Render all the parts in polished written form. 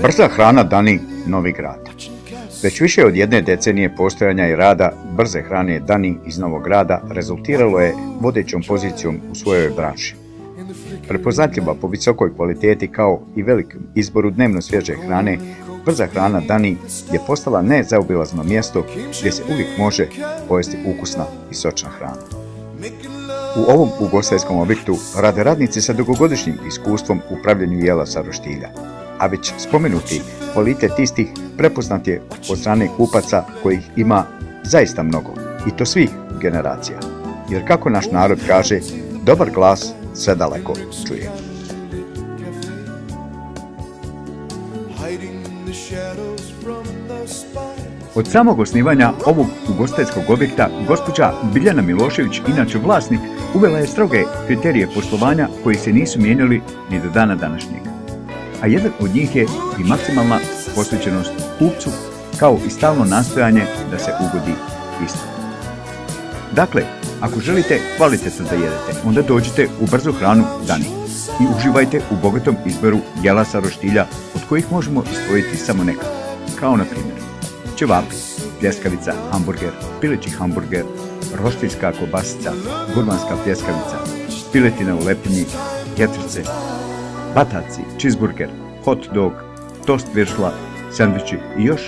Brza hrana Dani, Novi Grad. Već više od jedne decenije postojanja i rada brze hrane Dani iz Novog Grada rezultiralo je vodećom pozicijom u svojoj branši. Prepoznatljiva po visokoj kvaliteti kao i velikom izboru dnevno svježe hrane, brza hrana Dani je postala nezaobilazno mjesto gdje se uvijek može pojesti ukusna i sočna hrana. U ovom ugostiteljskom objektu rade radnici sa dugogodišnjim iskustvom u pravljenju jela sa roštilja, a već spomenuti kvalitet istih prepoznat je od strane kupaca kojih ima zaista mnogo, i to svih generacija. Jer kako naš narod kaže, dobar glas sve daleko čuje. Od samog osnivanja ovog ugostiteljskog objekta, gospođa Biljana Milošević, inače vlasnik, uvela je stroge kriterije poslovanja koji se nisu mijenjali ni do dana današnjeg. A jedan od njih je i maksimalna posvećenost kupcu, kao i stalno nastojanje da se ugodi isto. Dakle, ako želite kvalitetno da jedete, onda dođite u brzu hranu Dani i uživajte u bogatom izboru jela sa roštilja, od kojih možemo izdvojiti samo neka, kao na primjer ćevapi, pljeskavica, hamburger, pileći hamburger, roštiljska kobasica, gurmanska pljeskavica, piletina u lepinji, jetrice, bataci, cheeseburger, hot dog, tost viršla, sandviči i još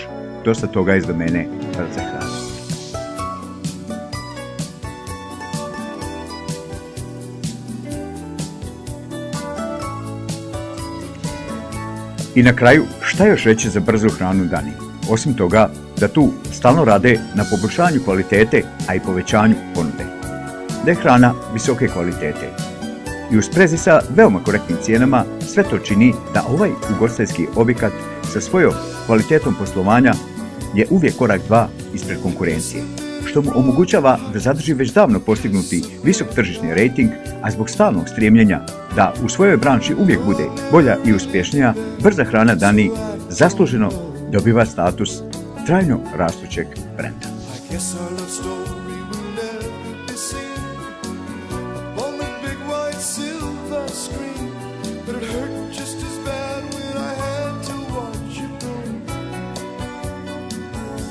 dosta toga iz domene brze hrane. I na kraju, šta još reći za brzu hranu Dani? Osim toga, da tu stalno rade na poboljšanju kvalitete, a i povećanju ponude. Da je hrana visoke kvalitete i u sprezi sa veoma korektnim cijenama, sve to čini da ovaj ugostiteljski objekat sa svojom kvalitetom poslovanja je uvijek korak dva ispred konkurencije, što mu omogućava da zadrži već davno postignuti visok tržišni rejting, a zbog stalnog stremljenja da u svojoj branši uvijek bude bolja i uspješnija, brza hrana Dani zasluženo dobiva status trajno rastućeg brenda.